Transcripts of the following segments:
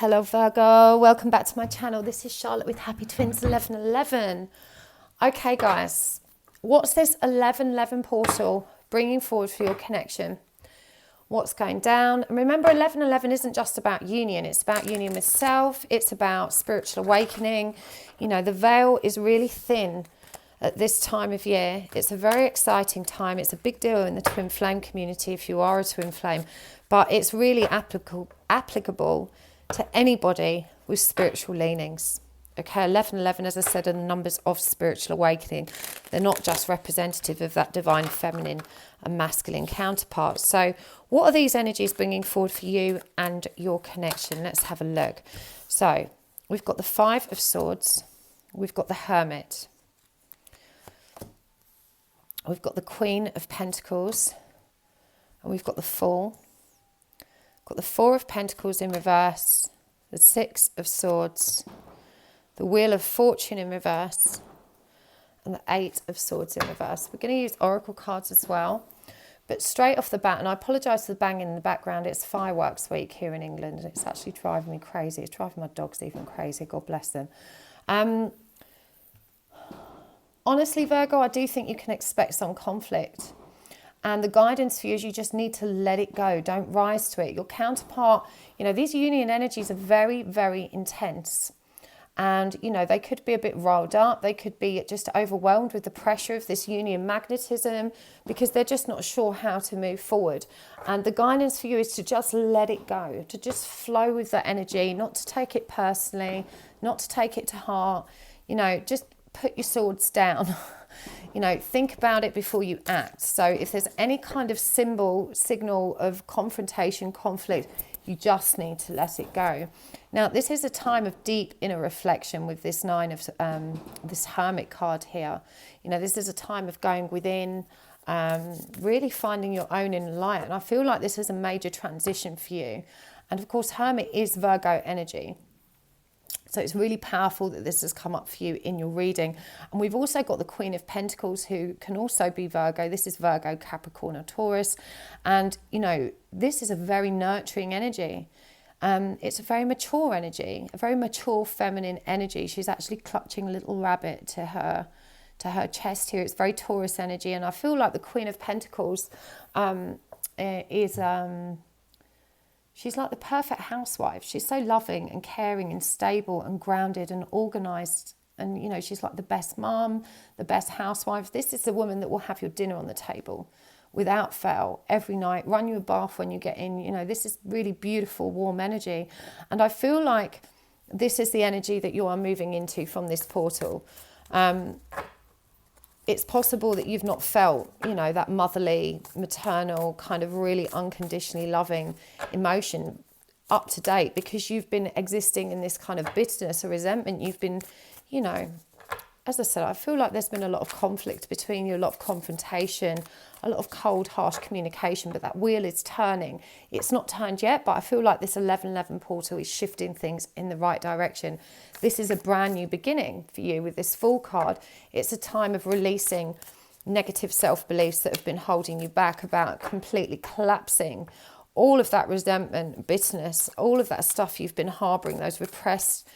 Hello Virgo, welcome back to my channel. This is Charlotte with Happy Twins 1111. Okay guys, what's this 1111 portal bringing forward for your connection? What's going down? And remember, 1111 isn't just about union, it's about union with self, it's about spiritual awakening. You know, the veil is really thin at this time of year. It's a very exciting time. It's a big deal in the twin flame community if you are a twin flame, but it's really applicable to anybody with spiritual leanings. Okay, 1111, as I said, are the numbers of spiritual awakening. They're not just representative of that divine feminine and masculine counterpart. So what are these energies bringing forward for you and your connection? Let's have a look. So we've got the Five of Swords. We've got the Hermit. We've got the Queen of Pentacles. And we've got the Fool. Got the Four of Pentacles in reverse, the Six of Swords, the Wheel of Fortune in reverse, and the Eight of Swords in reverse. We're going to use oracle cards as well, but straight off the bat, and I apologise for the banging in the background, it's fireworks week here in England, and it's actually driving me crazy. It's driving my dogs even crazy, God bless them. Honestly, Virgo, I do think you can expect some conflict. And the guidance for you is you just need to let it go. Don't rise to it. Your counterpart, you know, these union energies are very, very intense. And, you know, they could be a bit riled up. They could be just overwhelmed with the pressure of this union magnetism because they're just not sure how to move forward. And the guidance for you is to just let it go, to just flow with that energy, not to take it personally, not to take it to heart. You know, just put your swords down. You know, think about it before you act. So if there's any kind of signal of confrontation, conflict, you just need to let it go. Now, this is a time of deep inner reflection with this this Hermit card here. You know, this is a time of going within, really finding your own inner light. And I feel like this is a major transition for you. And of course, Hermit is Virgo energy. So it's really powerful that this has come up for you in your reading. And we've also got the Queen of Pentacles, who can also be Virgo. This is Virgo, Capricorn or Taurus. And, you know, this is a very nurturing energy. It's a very mature energy, a very mature feminine energy. She's actually clutching a little rabbit to her chest here. It's very Taurus energy. And I feel like the Queen of Pentacles is... she's like the perfect housewife. She's so loving and caring and stable and grounded and organised. And, you know, she's like the best mum, the best housewife. This is the woman that will have your dinner on the table without fail every night, run you a bath when you get in. You know, this is really beautiful, warm energy. And I feel like this is the energy that you are moving into from this portal. It's possible that you've not felt, you know, that motherly, maternal, kind of really unconditionally loving emotion up to date because you've been existing in this kind of bitterness or resentment. You've been, you know, as I said, I feel like there's been a lot of conflict between you, a lot of confrontation, a lot of cold, harsh communication, but that wheel is turning. It's not turned yet, but I feel like this 1111 portal is shifting things in the right direction. This is a brand new beginning for you with this Fool card. It's a time of releasing negative self-beliefs that have been holding you back, about completely collapsing all of that resentment, bitterness, all of that stuff you've been harboring, those repressed,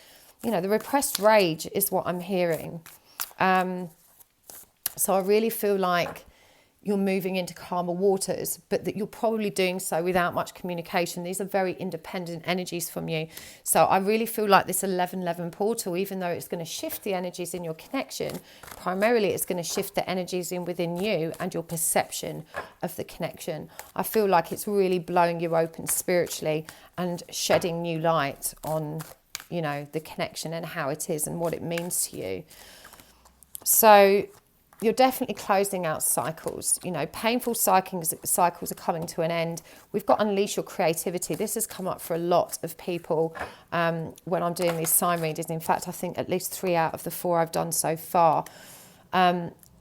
you know, the repressed rage is what I'm hearing. So I really feel like you're moving into calmer waters, but that you're probably doing so without much communication. These are very independent energies from you. So I really feel like this 1111 portal, even though it's going to shift the energies in your connection, primarily it's going to shift the energies in within you and your perception of the connection. I feel like it's really blowing you open spiritually and shedding new light on, you know, the connection and how it is and what it means to you. So you're definitely closing out cycles. You know, painful cycles are coming to an end. We've got unleash your creativity. This has come up for a lot of people when I'm doing these sign readings. In fact, I think at least 3 out of the 4 I've done so far.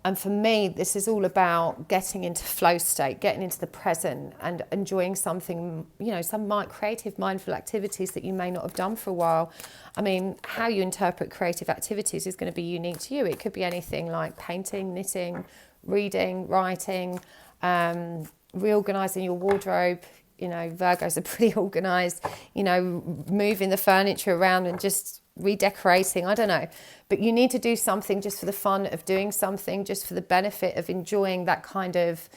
And for me, this is all about getting into flow state, getting into the present and enjoying something, you know, some creative, mindful activities that you may not have done for a while. I mean, how you interpret creative activities is going to be unique to you. It could be anything like painting, knitting, reading, writing, reorganizing your wardrobe, you know, Virgos are pretty organised, you know, moving the furniture around and just redecorating, I don't know. But you need to do something just for the fun of doing something, just for the benefit of enjoying that kind of,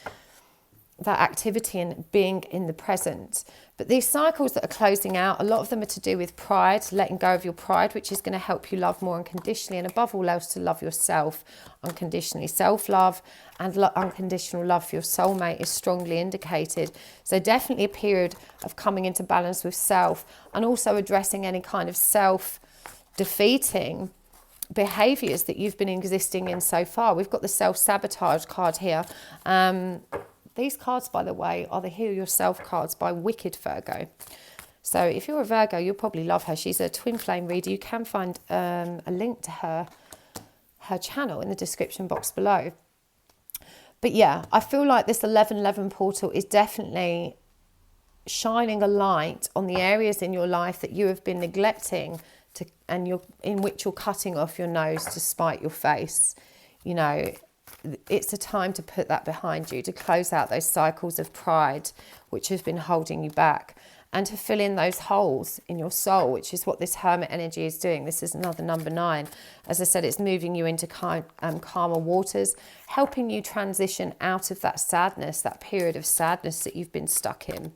that activity and being in the present. But these cycles that are closing out, a lot of them are to do with pride, letting go of your pride, which is going to help you love more unconditionally, and above all else to love yourself unconditionally. Self-love and unconditional love for your soulmate is strongly indicated. So definitely a period of coming into balance with self, and also addressing any kind of self-defeating behaviours that you've been existing in so far. We've got the self-sabotage card here. These cards, by the way, are the Heal Yourself cards by Wicked Virgo. So if you're a Virgo, you'll probably love her. She's a twin flame reader. You can find a link to her channel in the description box below. But yeah, I feel like this 1111 portal is definitely shining a light on the areas in your life that you have been neglecting in which you're cutting off your nose to spite your face. You know, it's a time to put that behind you, to close out those cycles of pride which have been holding you back, and to fill in those holes in your soul, which is what this Hermit energy is doing. This is another number 9. As I said, it's moving you into calmer waters, helping you transition out of that sadness, that period of sadness that you've been stuck in.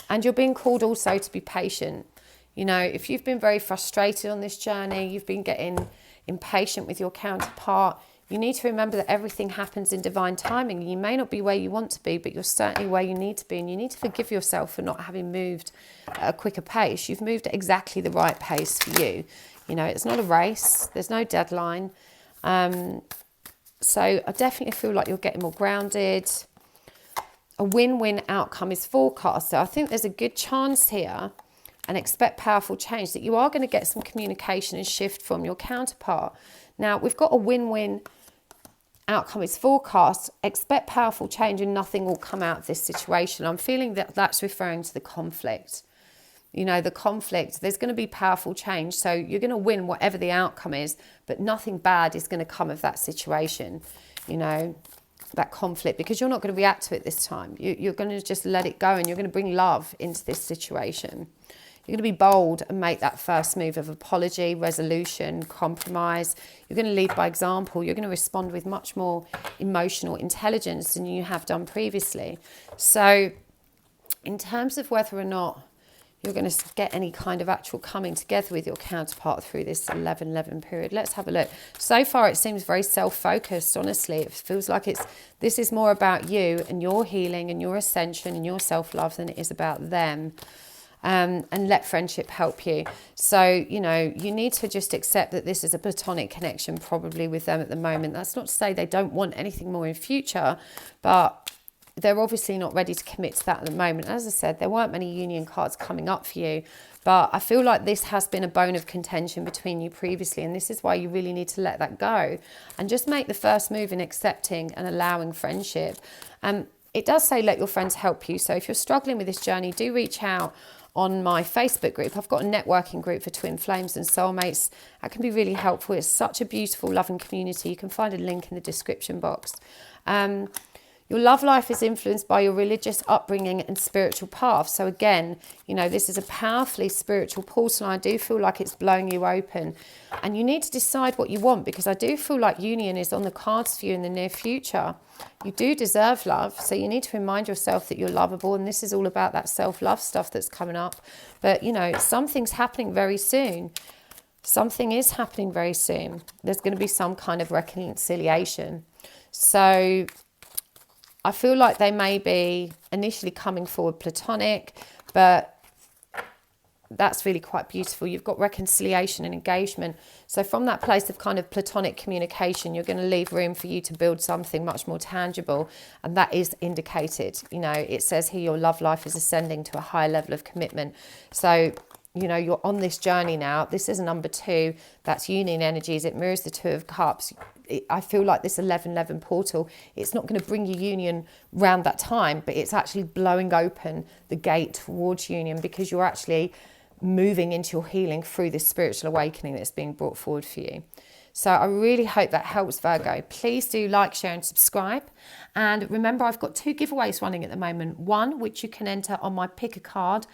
And you're being called also to be patient. You know, if you've been very frustrated on this journey, you've been getting impatient with your counterpart, you need to remember that everything happens in divine timing. You may not be where you want to be, but you're certainly where you need to be. And you need to forgive yourself for not having moved at a quicker pace. You've moved at exactly the right pace for you. You know, it's not a race. There's no deadline. So I definitely feel like you're getting more grounded. A win-win outcome is forecast. So I think there's a good chance here, and expect powerful change, that you are going to get some communication and shift from your counterpart. Now, we've got a win-win outcome is forecast. Expect powerful change and nothing will come out of this situation. I'm feeling that that's referring to the conflict. You know, the conflict, there's going to be powerful change. So you're going to win whatever the outcome is, but nothing bad is going to come of that situation, you know, that conflict, because you're not going to react to it this time. You're going to just let it go, and you're going to bring love into this situation. You're going to be bold and make that first move of apology, resolution, compromise. You're going to lead by example. You're going to respond with much more emotional intelligence than you have done previously. So in terms of whether or not you're going to get any kind of actual coming together with your counterpart through this 11-11 period, let's have a look. So far, it seems very self-focused, honestly. It feels like this is more about you and your healing and your ascension and your self-love than it is about them. And let friendship help you. So, you know, you need to just accept that this is a platonic connection probably with them at the moment. That's not to say they don't want anything more in future, but they're obviously not ready to commit to that at the moment. As I said, there weren't many union cards coming up for you, but I feel like this has been a bone of contention between you previously, and this is why you really need to let that go and just make the first move in accepting and allowing friendship. It does say let your friends help you. So if you're struggling with this journey, do reach out on my Facebook group. I've got a networking group for twin flames and soulmates. That can be really helpful. It's such a beautiful, loving community. You can find a link in the description box. Your love life is influenced by your religious upbringing and spiritual path. So again, you know, this is a powerfully spiritual portal, and I do feel like it's blowing you open. And you need to decide what you want, because I do feel like union is on the cards for you in the near future. You do deserve love, so you need to remind yourself that you're lovable, and this is all about that self-love stuff that's coming up. But, you know, something's happening very soon. Something is happening very soon. There's going to be some kind of reconciliation. So I feel like they may be initially coming forward platonic, but that's really quite beautiful. You've got reconciliation and engagement. So from that place of kind of platonic communication, you're going to leave room for you to build something much more tangible. And that is indicated. You know, it says here your love life is ascending to a higher level of commitment. So, you know, you're on this journey now. This is number 2. That's union energies. It mirrors the 2 of cups. I feel like this 11-11 portal, it's not going to bring you union round that time, but it's actually blowing open the gate towards union, because you're actually moving into your healing through this spiritual awakening that's being brought forward for you. So I really hope that helps, Virgo. Please do like, share and subscribe. And remember, I've got 2 giveaways running at the moment. One, which you can enter on my pick a card,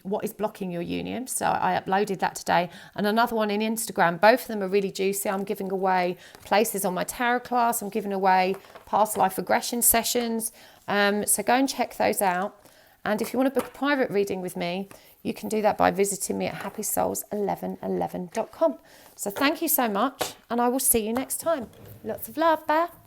what is blocking your union. So I uploaded that today. And another one in Instagram. Both of them are really juicy. I'm giving away places on my tarot class. I'm giving away past life regression sessions. So go and check those out. And if you want to book a private reading with me, you can do that by visiting me at happysouls1111.com. So thank you so much, and I will see you next time. Lots of love, bye.